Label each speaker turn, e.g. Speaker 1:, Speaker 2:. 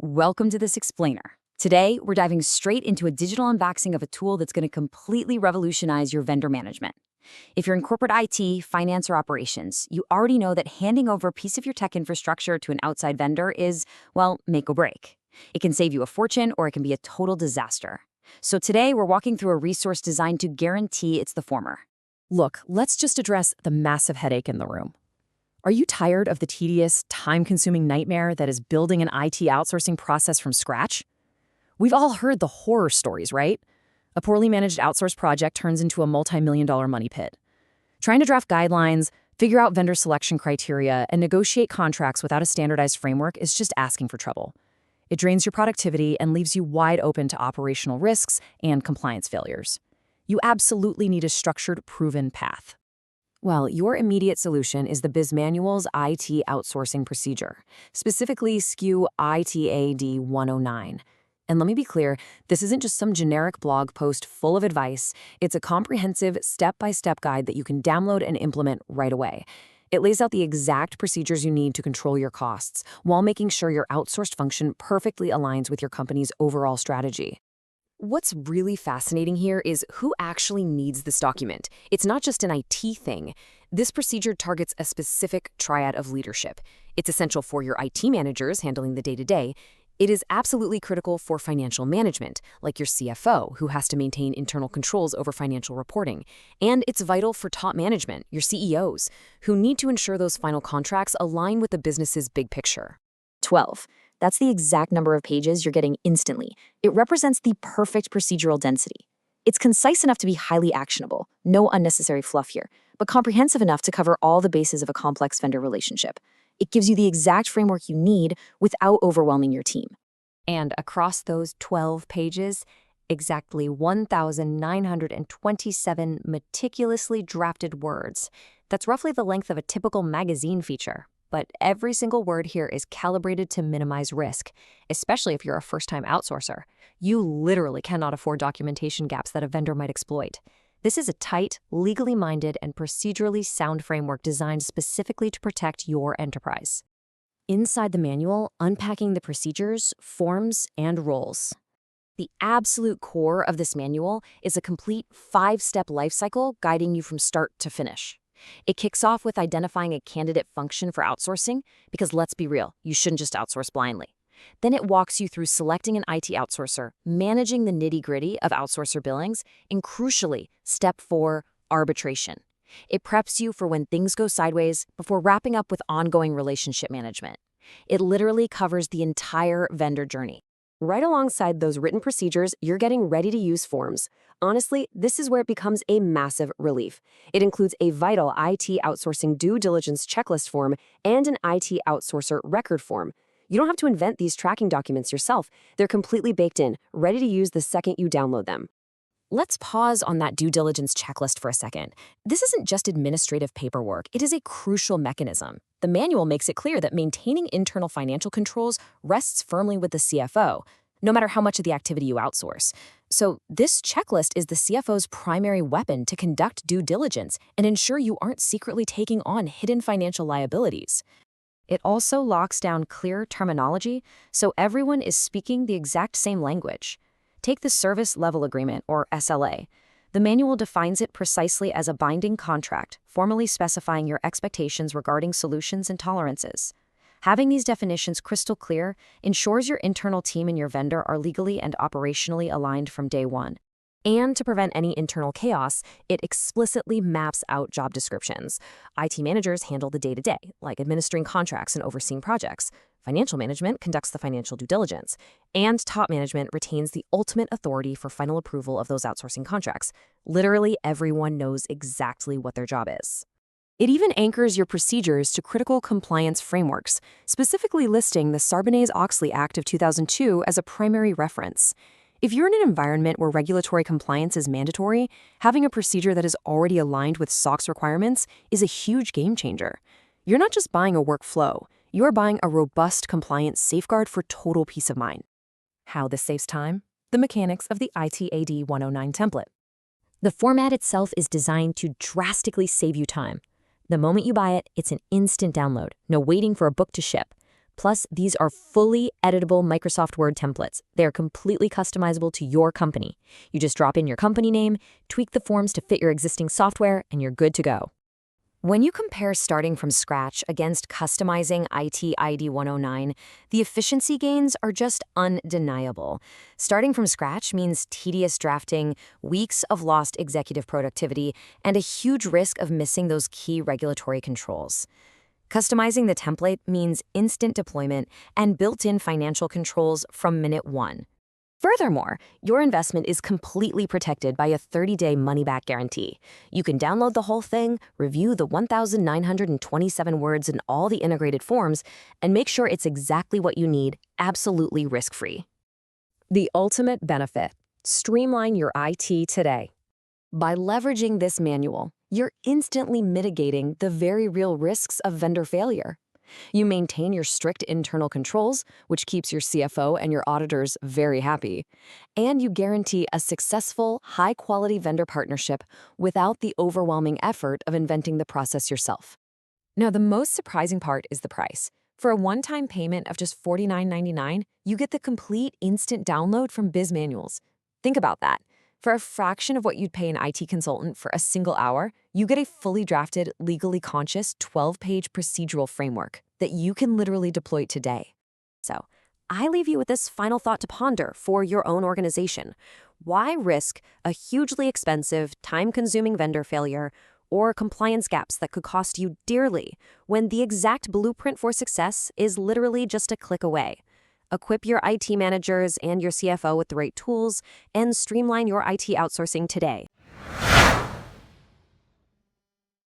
Speaker 1: Welcome to this explainer. Today, we're diving straight into a digital unboxing of a tool that's going to completely revolutionize your vendor management. If you're in corporate IT, finance, or operations, you already know that handing over a piece of your tech infrastructure to an outside vendor is, well, make or break. It can save you a fortune, or it can be a total disaster. So today, we're walking through a resource designed to guarantee it's the former.
Speaker 2: Look, let's just address the massive headache in the room. Are you tired of the tedious, time-consuming nightmare that is building an IT outsourcing process from scratch? We've all heard the horror stories, right? A poorly managed outsource project turns into a multi-million-dollar money pit. Trying to draft guidelines, figure out vendor selection criteria, and negotiate contracts without a standardized framework is just asking for trouble. It drains your productivity and leaves you wide open to operational risks and compliance failures. You absolutely need a structured, proven path. Well, your immediate solution is the Bizmanualz IT Outsourcing Procedure, specifically SKU ITAD 109. And let me be clear, this isn't just some generic blog post full of advice. It's a comprehensive, step-by-step guide that you can download and implement right away. It lays out the exact procedures you need to control your costs, while making sure your outsourced function perfectly aligns with your company's overall strategy. What's really fascinating here is who actually needs this document. It's not just an IT thing. This procedure targets a specific triad of leadership. It's essential for your IT managers handling the day-to-day. It is absolutely critical for financial management, like your CFO, who has to maintain internal controls over financial reporting. And it's vital for top management, your CEOs, who need to ensure those final contracts align with the business's big picture.
Speaker 1: 12. That's the exact number of pages you're getting instantly. It represents the perfect procedural density. It's concise enough to be highly actionable, no unnecessary fluff here, but comprehensive enough to cover all the bases of a complex vendor relationship. It gives you the exact framework you need without overwhelming your team.
Speaker 2: And across those 12 pages, exactly 1,927 meticulously drafted words. That's roughly the length of a typical magazine feature. But every single word here is calibrated to minimize risk, especially if you're a first-time outsourcer. You literally cannot afford documentation gaps that a vendor might exploit. This is a tight, legally minded, and procedurally sound framework designed specifically to protect your enterprise. Inside the manual, unpacking the procedures, forms, and roles. The absolute core of this manual is a complete 5-step lifecycle guiding you from start to finish. It kicks off with identifying a candidate function for outsourcing, because let's be real, you shouldn't just outsource blindly. Then it walks you through selecting an IT outsourcer, managing the nitty-gritty of outsourcer billings, and crucially, step 4, arbitration. It preps you for when things go sideways before wrapping up with ongoing relationship management. It literally covers the entire vendor journey. Right alongside those written procedures, you're getting ready-to-use forms. Honestly, this is where it becomes a massive relief. It includes a vital IT outsourcing due diligence checklist form and an IT outsourcer record form. You don't have to invent these tracking documents yourself. They're completely baked in, ready to use the second you download them. Let's pause on that due diligence checklist for a second. This isn't just administrative paperwork. It is a crucial mechanism. The manual makes it clear that maintaining internal financial controls rests firmly with the CFO, no matter how much of the activity you outsource. So this checklist is the CFO's primary weapon to conduct due diligence and ensure you aren't secretly taking on hidden financial liabilities. It also locks down clear terminology, so everyone is speaking the exact same language. Take the Service Level Agreement, or SLA. The manual defines it precisely as a binding contract, formally specifying your expectations regarding solutions and tolerances. Having these definitions crystal clear ensures your internal team and your vendor are legally and operationally aligned from day one. And to prevent any internal chaos, it explicitly maps out job descriptions. IT managers handle the day-to-day, like administering contracts and overseeing projects. Financial management conducts the financial due diligence. And top management retains the ultimate authority for final approval of those outsourcing contracts. Literally everyone knows exactly what their job is. It even anchors your procedures to critical compliance frameworks, specifically listing the Sarbanes-Oxley Act of 2002 as a primary reference. If you're in an environment where regulatory compliance is mandatory, having a procedure that is already aligned with SOX requirements is a huge game changer. You're not just buying a workflow, you're buying a robust compliance safeguard for total peace of mind. How this saves time? The mechanics of the ITAD 109 template. The format itself is designed to drastically save you time. The moment you buy it, it's an instant download, no waiting for a book to ship. Plus, these are fully editable Microsoft Word templates. They are completely customizable to your company. You just drop in your company name, tweak the forms to fit your existing software, and you're good to go. When you compare starting from scratch against customizing IT ID 109, the efficiency gains are just undeniable. Starting from scratch means tedious drafting, weeks of lost executive productivity, and a huge risk of missing those key regulatory controls. Customizing the template means instant deployment and built-in financial controls from minute one. Furthermore, your investment is completely protected by a 30-day money-back guarantee. You can download the whole thing, review the 1,927 words in all the integrated forms, and make sure it's exactly what you need, absolutely risk-free. The ultimate benefit: streamline your IT today. By leveraging this manual, you're instantly mitigating the very real risks of vendor failure. You maintain your strict internal controls, which keeps your CFO and your auditors very happy. And you guarantee a successful, high-quality vendor partnership without the overwhelming effort of inventing the process yourself. Now, the most surprising part is the price. For a one-time payment of just $49.99, you get the complete instant download from Bizmanualz. Think about that. For a fraction of what you'd pay an IT consultant for a single hour, you get a fully drafted, legally conscious 12-page procedural framework that you can literally deploy today. So, I leave you with this final thought to ponder for your own organization. Why risk a hugely expensive, time-consuming vendor failure or compliance gaps that could cost you dearly when the exact blueprint for success is literally just a click away? Equip your IT managers and your CFO with the right tools and streamline your IT outsourcing today.